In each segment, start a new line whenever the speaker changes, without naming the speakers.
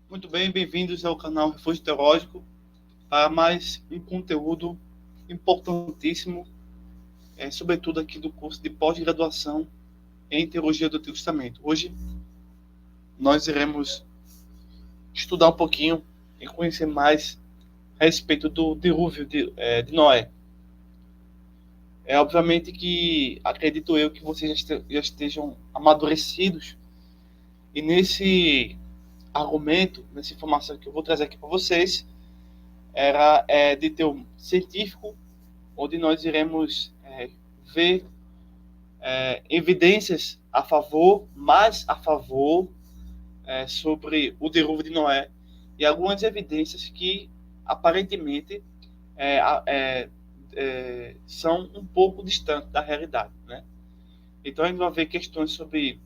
Muito bem, bem-vindos ao canal Refúgio Teológico para mais um conteúdo importantíssimo, sobretudo aqui do curso de pós-graduação em Teologia do Antigo Testamento. Hoje nós iremos estudar um pouquinho e conhecer mais a respeito do dilúvio de Noé. Obviamente que acredito eu que vocês já estejam amadurecidos e nesse argumento, nessa informação que eu vou trazer aqui para vocês, de teor científico, onde nós iremos ver evidências a favor, mais a favor, sobre o dilúvio de Noé, e algumas evidências que aparentemente é, é, são um pouco distantes da realidade, né? Então a gente vai ver questões sobre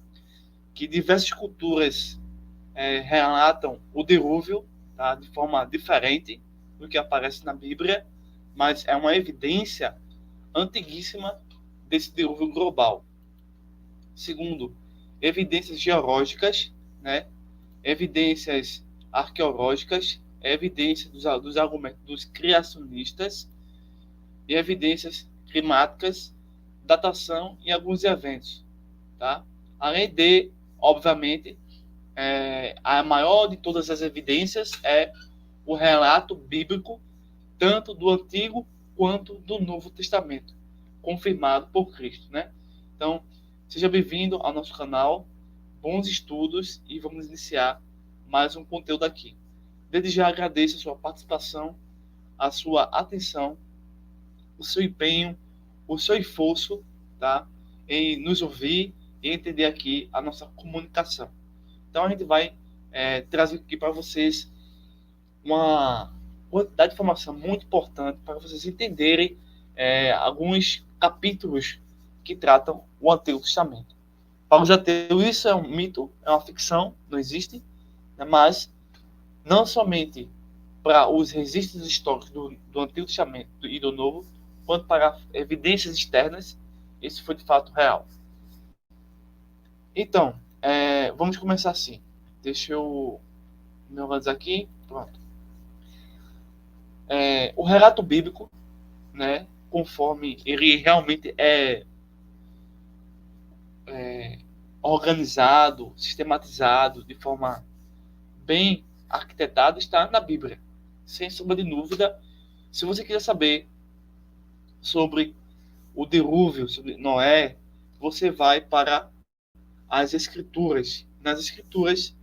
que diversas culturas relatam o dilúvio, tá, de forma diferente do que aparece na Bíblia, mas é uma evidência antiguíssima desse dilúvio global. Segundo, evidências geológicas, né? Evidências arqueológicas, evidências dos argumentos dos criacionistas e evidências climáticas, datação e alguns eventos, tá? Além de, obviamente, a maior de todas as evidências é o relato bíblico, tanto do Antigo quanto do Novo Testamento, confirmado por Cristo, né? Então, seja bem-vindo ao nosso canal, bons estudos e vamos iniciar mais um conteúdo aqui. Desde já agradeço a sua participação, a sua atenção, o seu empenho, o seu esforço, tá? Em nos ouvir e entender aqui a nossa comunicação. Então, a gente vai trazer aqui para vocês uma quantidade de informação muito importante para vocês entenderem alguns capítulos que tratam o Antigo Testamento. Para os ateus, isso é um mito, é uma ficção, não existe, né? Mas não somente para os registros históricos do Antigo Testamento e do Novo, quanto para evidências externas, isso foi de fato real. Então, vamos começar assim. Deixa eu me organizar aqui. Pronto. O relato bíblico, né, conforme ele realmente é organizado, sistematizado, de forma bem arquitetada, está na Bíblia. Sem sombra de dúvida, se você quiser saber sobre o dilúvio, sobre Noé, você vai para as Escrituras. Nas Escrituras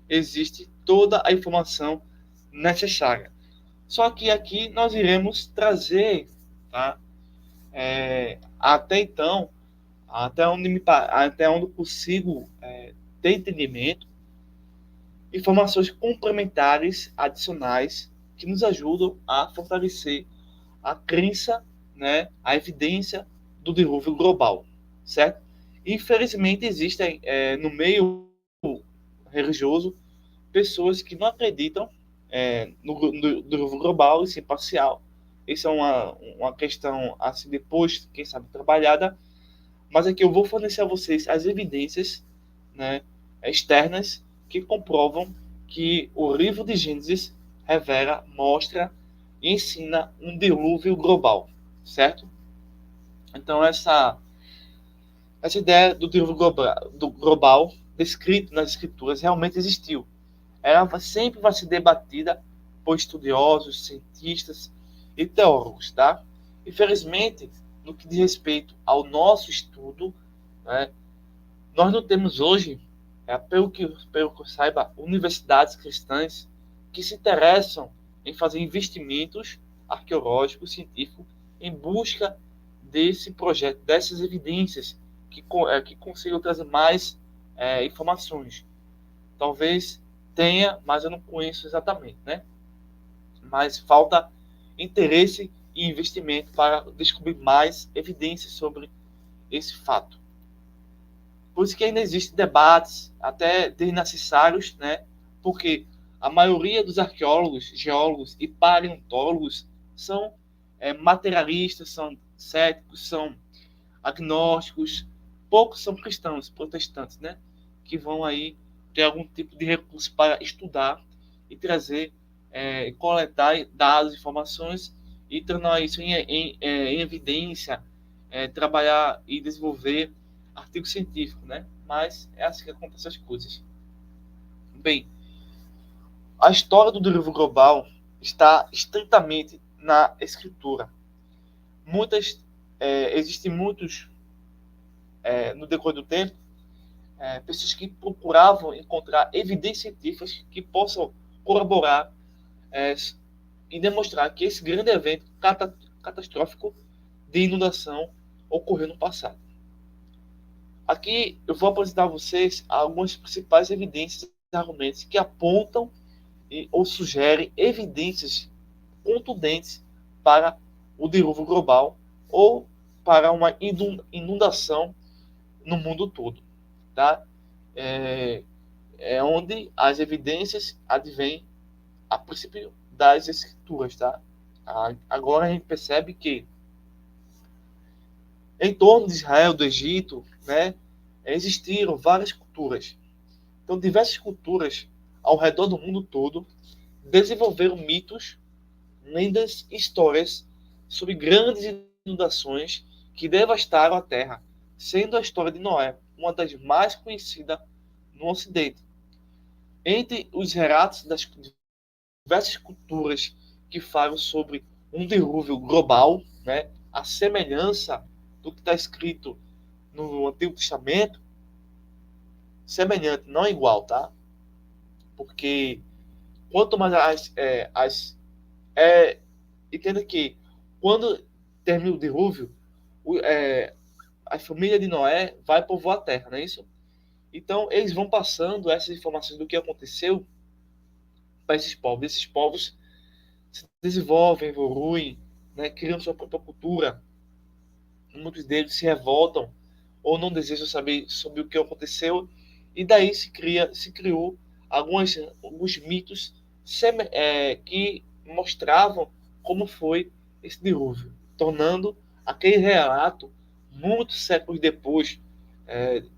existe toda a informação necessária. Só que aqui nós iremos trazer, tá? Até então, até onde eu consigo ter entendimento, informações complementares, adicionais, que nos ajudam a fortalecer a crença, né, a evidência do dilúvio global, certo? Infelizmente, existem no meio religioso pessoas que não acreditam no dilúvio global e sim parcial. Isso é uma questão, assim, depois, quem sabe, trabalhada, mas aqui eu vou fornecer a vocês as evidências, né, externas que comprovam que o livro de Gênesis revela, mostra e ensina um dilúvio global, certo? Então essa ideia do dilúvio global descrito nas escrituras realmente existiu. Ela sempre vai ser debatida por estudiosos, cientistas e teólogos, tá? Infelizmente, no que diz respeito ao nosso estudo, né, nós não temos hoje, pelo que eu saiba, universidades cristãs que se interessam em fazer investimentos arqueológicos, científicos, em busca desse projeto, dessas evidências que consigam trazer mais informações. Talvez tenha, mas eu não conheço exatamente, né? Mas falta interesse e investimento para descobrir mais evidências sobre esse fato. Por isso que ainda existem debates, até desnecessários, né? Porque a maioria dos arqueólogos, geólogos e paleontólogos são materialistas, são céticos, são agnósticos, poucos são cristãos, protestantes, né? Que vão aí ter algum tipo de recurso para estudar e trazer, coletar dados, informações e tornar isso em evidência, trabalhar e desenvolver artigos científicos, né? Mas é assim que acontecem as coisas. Bem, a história do dilúvio global está estritamente na escritura. Existem muitos, no decorrer do tempo, pessoas que procuravam encontrar evidências científicas que possam corroborar, e demonstrar que esse grande evento catastrófico de inundação ocorreu no passado. Aqui eu vou apresentar a vocês algumas principais evidências e argumentos que apontam ou sugerem evidências contundentes para o dilúvio global ou para uma inundação no mundo todo, tá? Onde as evidências advêm a princípio das escrituras, tá? Agora a gente percebe que em torno de Israel, do Egito, né, existiram várias culturas. Então, diversas culturas ao redor do mundo todo desenvolveram mitos, lendas e histórias sobre grandes inundações que devastaram a Terra, sendo a história de Noé uma das mais conhecidas no Ocidente. Entre os relatos das diversas culturas que falam sobre um dilúvio global, né, a semelhança do que está escrito no Antigo Testamento, semelhante, não igual, tá? Porque quanto mais entenda que quando termina o dilúvio, a família de Noé vai povoar a terra, não é isso? Então, eles vão passando essas informações do que aconteceu para esses povos. Esses povos se desenvolvem, evoluem, né, criam sua própria cultura. Muitos deles se revoltam ou não desejam saber sobre o que aconteceu, e daí se criou alguns mitos que mostravam como foi esse dilúvio, tornando aquele relato, muitos séculos depois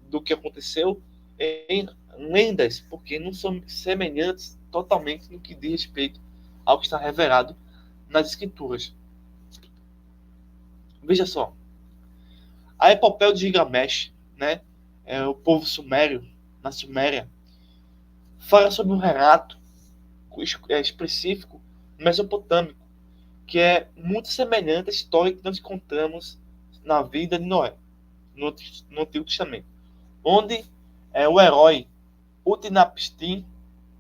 do que aconteceu, em lendas, porque não são semelhantes totalmente no que diz respeito ao que está revelado nas escrituras. Veja só, a epopeia de Gilgamesh, né, o povo sumério, na Suméria, fala sobre um relato específico mesopotâmico, que é muito semelhante à história que nós encontramos na vida de Noé, no Antigo Testamento, onde o herói Utnapishtim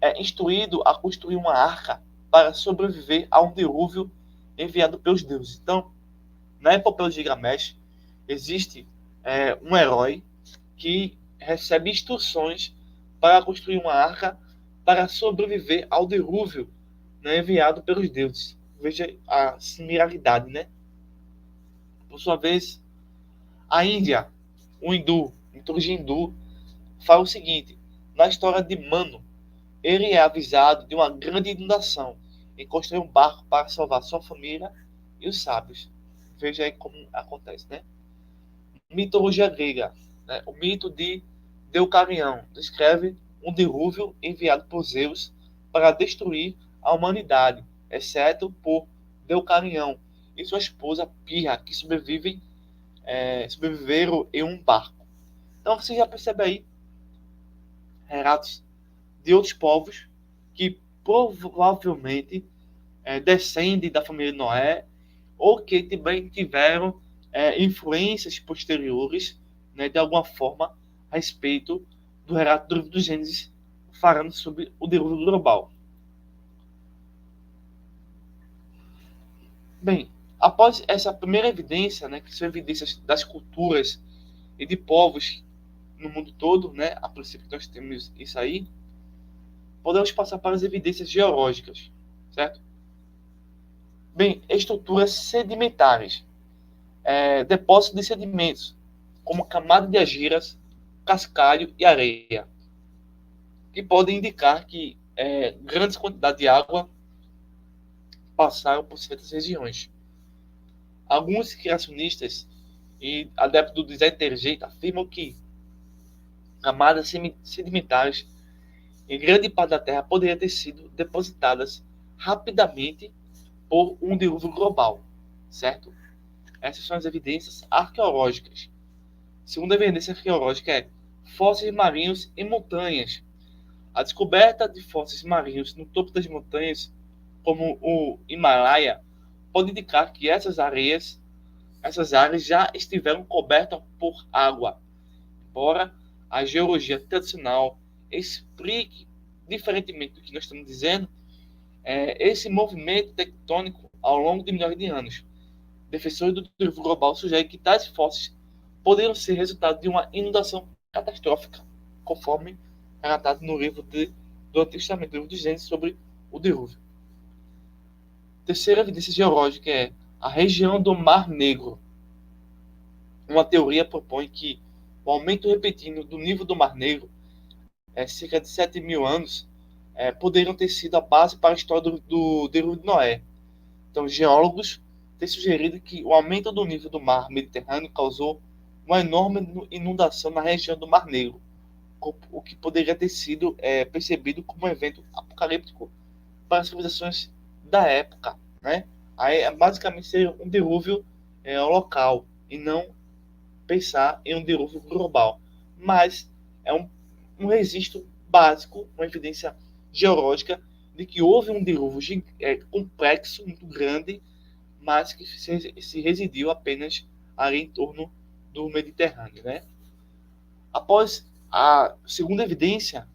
é instruído a construir uma arca para sobreviver a um dilúvio enviado pelos deuses. Então, na epopeia de Gilgamesh, existe um herói que recebe instruções para construir uma arca para sobreviver ao dilúvio, né, enviado pelos deuses. Veja a similaridade, né? Por sua vez, a Índia, o hindu, a mitologia hindu, fala o seguinte: na história de Manu, ele é avisado de uma grande inundação e construir um barco para salvar sua família e os sábios. Veja aí como acontece, né? Mitologia grega, né? O mito de Deucalião descreve um dilúvio enviado por Zeus para destruir a humanidade, exceto por Deucalião e sua esposa Pirra, que sobreviveram em um barco. Então você já percebe aí relatos de outros povos que provavelmente descendem da família de Noé ou que também tiveram influências posteriores, né, de alguma forma, a respeito do relato do Gênesis, falando sobre o dilúvio global. Bem, após essa primeira evidência, né, que são evidências das culturas e de povos no mundo todo, né, a princípio nós temos isso aí, podemos passar para as evidências geológicas, certo? Bem, estruturas sedimentares, depósitos de sedimentos, como camada de argilas, cascalho e areia, que podem indicar que grandes quantidades de água passaram por certas regiões. Alguns criacionistas e adeptos do design inteligente afirmam que camadas sedimentares em grande parte da Terra poderia ter sido depositadas rapidamente por um dilúvio global, certo? Essas são as evidências arqueológicas. Segunda evidência arqueológica é fósseis marinhos em montanhas. A descoberta de fósseis marinhos no topo das montanhas, como o Himalaia, pode indicar que essas áreas já estiveram cobertas por água, embora a geologia tradicional explique, diferentemente do que nós estamos dizendo, esse movimento tectônico ao longo de milhões de anos. Defensores do dilúvio global sugerem que tais fósseis poderiam ser resultado de uma inundação catastrófica, conforme relatado no livro do Antigo Testamento, livro de Gênesis, sobre o dilúvio. Terceira evidência geológica é a região do Mar Negro. Uma teoria propõe que o aumento repentino do nível do Mar Negro, cerca de 7.000 anos, poderiam ter sido a base para a história do dilúvio de Noé. Então, geólogos têm sugerido que o aumento do nível do mar Mediterrâneo causou uma enorme inundação na região do Mar Negro, o que poderia ter sido percebido como um evento apocalíptico para as civilizações da época, né? Aí, basicamente, seria um dilúvio local e não pensar em um dilúvio global. Mas é um registro básico, uma evidência geológica de que houve um dilúvio complexo, muito grande, mas que se residiu apenas ali em torno do Mediterrâneo, né? Após a segunda evidência,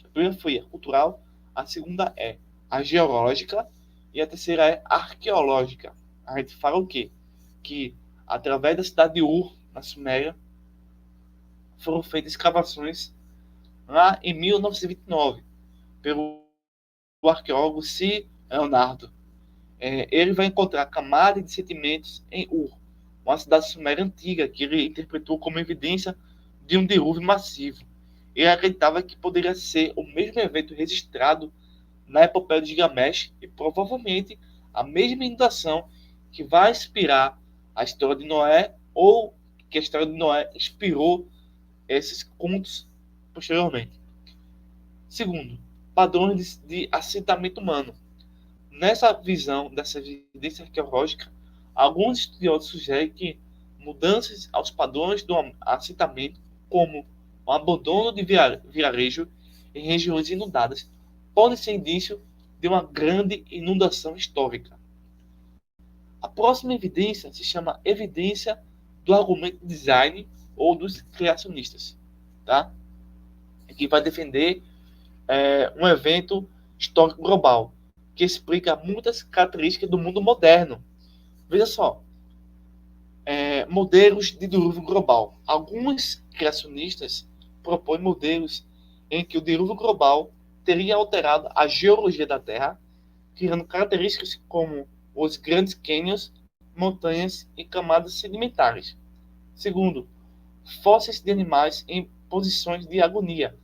a primeira foi a cultural, a segunda é a geológica e a terceira é a arqueológica. A gente fala o quê? Que através da cidade de Ur, na Suméria, foram feitas escavações lá em 1929 pelo arqueólogo C. Leonardo. Ele vai encontrar camadas de sedimentos em Ur, uma cidade suméria antiga que ele interpretou como evidência de um dilúvio massivo. Ele acreditava que poderia ser o mesmo evento registrado na epopeia de Gilgamesh e provavelmente a mesma inundação que vai inspirar a história de Noé, ou que a história de Noé inspirou esses contos posteriormente. Segundo, padrões de assentamento humano. Nessa visão, dessa evidência arqueológica, alguns estudiosos sugerem que mudanças aos padrões do assentamento, como o abandono de vilarejo em regiões inundadas, podem ser indício de uma grande inundação histórica. A próxima evidência se chama evidência do argumento design ou dos criacionistas, tá? Que vai defender um evento histórico global que explica muitas características do mundo moderno. Veja só, modelos de dilúvio global. Alguns criacionistas propõem modelos em que o dilúvio global teria alterado a geologia da Terra, criando características como os grandes cânions, montanhas e camadas sedimentares. Segundo, fósseis de animais em posições de agonia.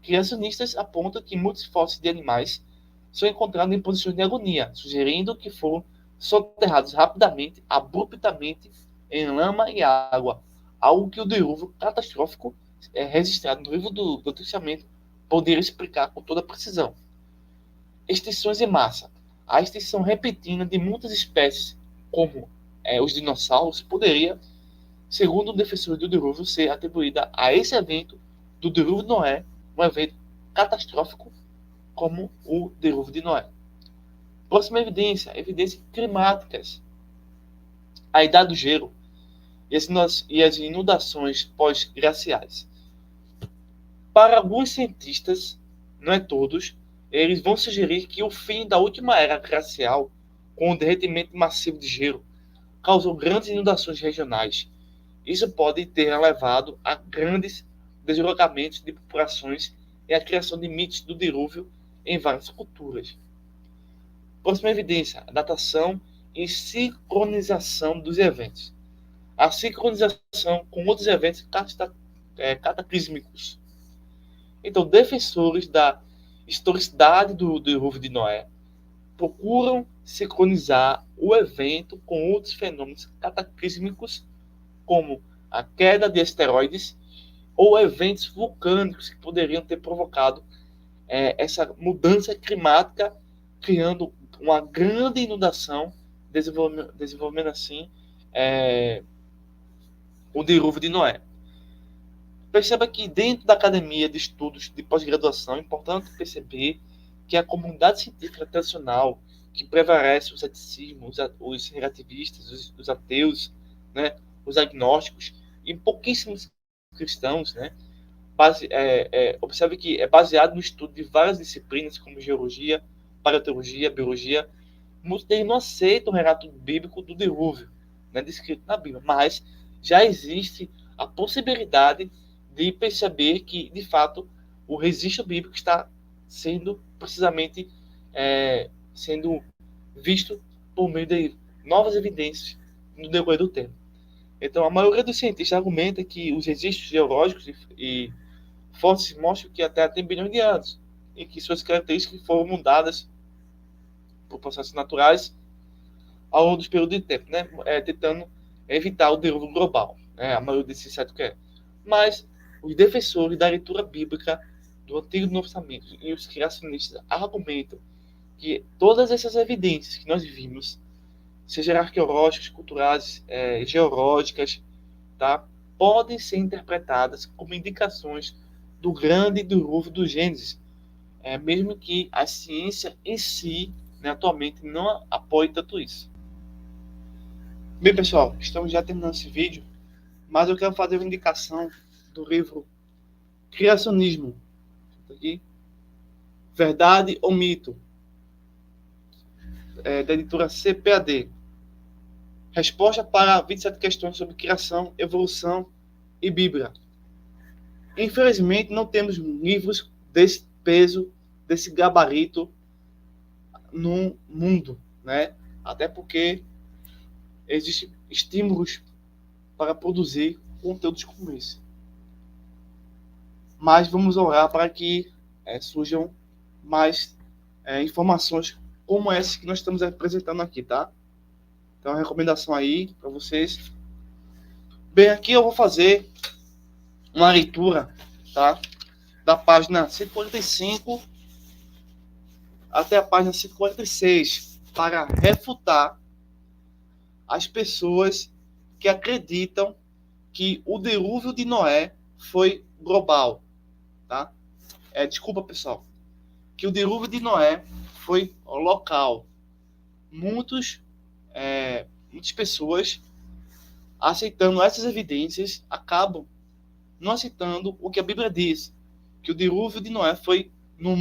Criacionistas apontam que muitos fósseis de animais são encontrados em posições de agonia, sugerindo que foram soterrados rapidamente, abruptamente, em lama e água, algo que o dilúvio catastrófico registrado no livro do Antigo Testamento poderia explicar com toda precisão. Extinções em massa. A extinção repentina de muitas espécies, como os dinossauros, poderia, segundo o defensor do dilúvio, ser atribuída a esse evento do dilúvio de Noé, um evento catastrófico como o dilúvio de Noé. Próxima evidência, evidências climáticas. A idade do gelo e as inundações pós-glaciais. Para alguns cientistas, não é todos, eles vão sugerir que o fim da última era glacial, com o derretimento massivo de gelo, causou grandes inundações regionais. Isso pode ter levado a grandes deslocamentos de populações e a criação de mitos do dilúvio em várias culturas. Próxima evidência, a datação e sincronização dos eventos. A sincronização com outros eventos cataclísmicos. Então, defensores da historicidade do dilúvio de Noé procuram sincronizar o evento com outros fenômenos cataclísmicos, como a queda de asteroides ou eventos vulcânicos que poderiam ter provocado essa mudança climática, criando uma grande inundação, desenvolvendo assim o dilúvio de Noé. Perceba que dentro da academia de estudos de pós-graduação é importante perceber que a comunidade científica tradicional, que prevalece os ceticismos, os relativistas, os ateus, né, os agnósticos e pouquíssimos cristãos, né, observe que é baseado no estudo de várias disciplinas como geologia, paleontologia, biologia. Muitos deles não aceitam o relato bíblico do dilúvio, né, descrito na Bíblia, mas já existe a possibilidade de perceber que, de fato, o registro bíblico está sendo precisamente sendo visto por meio de novas evidências no decorrer do tempo. Então, a maioria dos cientistas argumenta que os registros geológicos e fontes mostram que a Terra tem bilhões de anos e que suas características foram mudadas por processos naturais ao longo dos períodos de tempo, né? Tentando evitar o dilúvio global, né? A maioria desses certo que é. Mas os defensores da leitura bíblica do Antigo e Novo Testamento e os criacionistas argumentam que todas essas evidências que nós vimos, sejam arqueológicas, culturais, geológicas, tá? Podem ser interpretadas como indicações do grande dilúvio do Gênesis, mesmo que a ciência em si, né, atualmente, não apoie tanto isso. Bem, pessoal, estamos já terminando esse vídeo, mas eu quero fazer uma indicação do livro Criacionismo, aqui, Verdade ou Mito, da editora CPAD. Resposta para 27 questões sobre criação, evolução e Bíblia. Infelizmente, não temos livros desse peso, desse gabarito no mundo, né? Até porque existem estímulos para produzir conteúdos como esse. Mas vamos orar para que surjam mais informações como essa que nós estamos apresentando aqui, tá? Então, a recomendação aí para vocês. Bem, aqui eu vou fazer uma leitura, tá? Da página 145 até a página 146 para refutar as pessoas que acreditam que o dilúvio de Noé foi global, tá? Desculpa, pessoal, que o dilúvio de Noé foi local. Muitas pessoas, aceitando essas evidências, acabam não aceitando o que a Bíblia diz, que o dilúvio de Noé foi no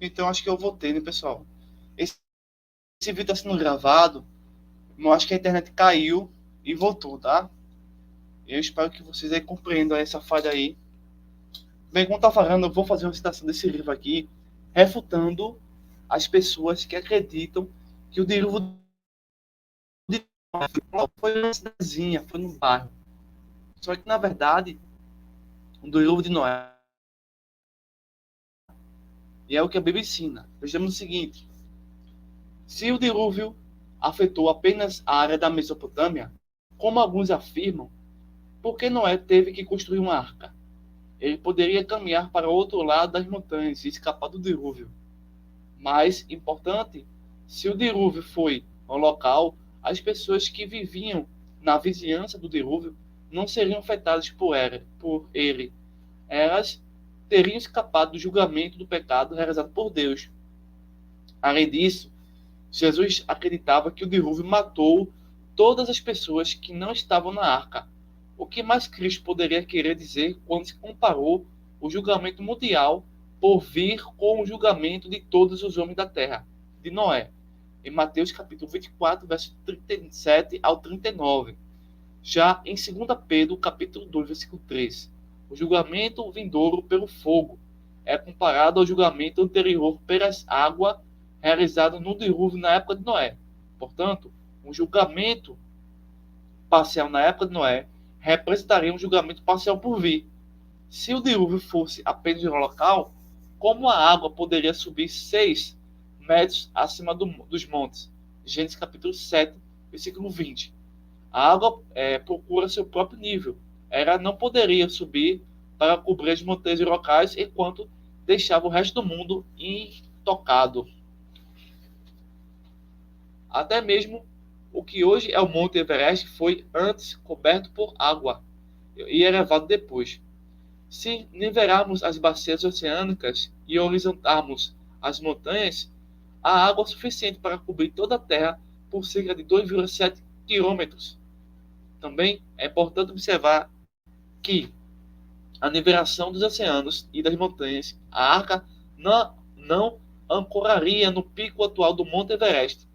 Então, acho que eu votei, né, pessoal? Esse vídeo está sendo gravado, eu acho que a internet caiu e voltou, tá? Eu espero que vocês aí compreendam essa falha aí. Bem, como tá falando, eu vou fazer uma citação desse livro aqui, refutando as pessoas que acreditam que o dilúvio de Noé foi numa cidadezinha, foi num bairro. Só que, na verdade, o dilúvio de Noé é o que a Bíblia ensina. Vejamos o seguinte: se o dilúvio afetou apenas a área da Mesopotâmia, como alguns afirmam, por que Noé teve que construir uma arca? Ele poderia caminhar para o outro lado das montanhas e escapar do dilúvio. Mais importante, se o dilúvio foi ao local, as pessoas que viviam na vizinhança do dilúvio não seriam afetadas por ele. Elas teriam escapado do julgamento do pecado realizado por Deus. Além disso, Jesus acreditava que o dilúvio matou todas as pessoas que não estavam na arca. O que mais Cristo poderia querer dizer quando se comparou o julgamento mundial por vir com o julgamento de todos os homens da terra, de Noé, em Mateus capítulo 24, verso 37 ao 39. Já em 2 Pedro, capítulo 2, versículo 3, o julgamento vindouro pelo fogo é comparado ao julgamento anterior pelas águas realizado no dilúvio na época de Noé. Portanto, um julgamento parcial na época de Noé representaria um julgamento parcial por vir. Se o dilúvio fosse apenas um local, como a água poderia subir 6 metros acima dos montes? Gênesis capítulo 7, versículo 20. A água procura seu próprio nível. Ela não poderia subir para cobrir as montanhas e locais enquanto deixava o resto do mundo intocado. Até mesmo o que hoje é o Monte Everest foi antes coberto por água e elevado depois. Se nivelarmos as bacias oceânicas e horizontarmos as montanhas, há água suficiente para cobrir toda a Terra por cerca de 2,7 quilômetros. Também é importante observar que a nivelação dos oceanos e das montanhas, a arca não ancoraria no pico atual do Monte Everest,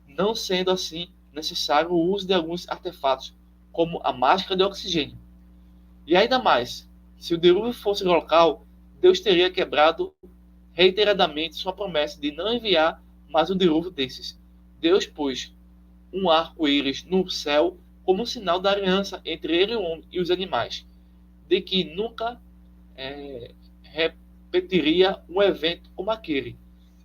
não sendo assim necessário o uso de alguns artefatos, como a máscara de oxigênio. E ainda mais, se o dilúvio fosse local, Deus teria quebrado reiteradamente sua promessa de não enviar mais um dilúvio desses. Deus pôs um arco-íris no céu como um sinal da aliança entre ele e os animais, de que nunca repetiria um evento como aquele.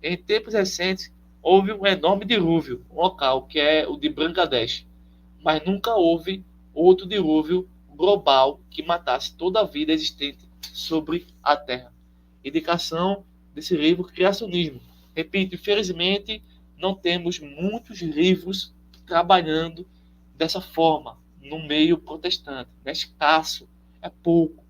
Em tempos recentes, houve um enorme dilúvio local, que é o de Bangladesh, mas nunca houve outro dilúvio global que matasse toda a vida existente sobre a Terra. Indicação desse livro, Criacionismo. Repito, infelizmente, não temos muitos livros trabalhando dessa forma no meio protestante. É escasso, é pouco.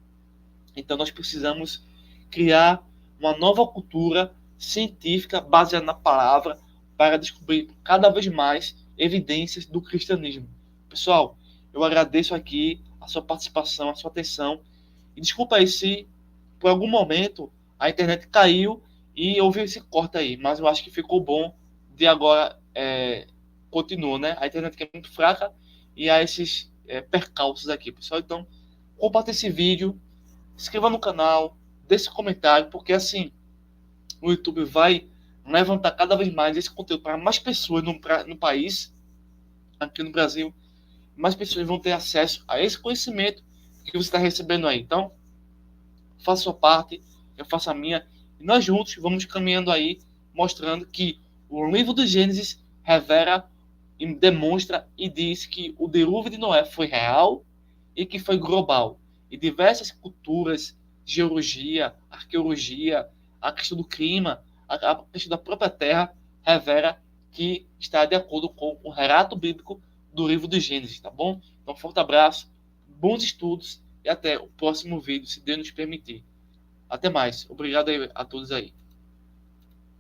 Então nós precisamos criar uma nova cultura científica baseada na palavra para descobrir cada vez mais evidências do cristianismo. Pessoal, eu agradeço aqui a sua participação, a sua atenção. E desculpa aí se por algum momento a internet caiu e houve esse corte aí, mas eu acho que ficou bom de agora continua, né? A internet que é muito fraca e há esses percalços aqui, pessoal. Então, compartilhe esse vídeo, se inscreva no canal, deixe um comentário, porque assim o YouTube vai levantar cada vez mais esse conteúdo para mais pessoas no país, aqui no Brasil. Mais pessoas vão ter acesso a esse conhecimento que você está recebendo aí. Então, faça a sua parte, eu faço a minha, e nós juntos vamos caminhando aí, mostrando que o livro do Gênesis revela e demonstra e diz que o dilúvio de Noé foi real e que foi global. E diversas culturas, geologia, arqueologia, a questão do clima, a questão da própria terra, revela que está de acordo com o relato bíblico do livro do Gênesis, tá bom? Então, um forte abraço, bons estudos e até o próximo vídeo, se Deus nos permitir. Até mais. Obrigado a todos aí.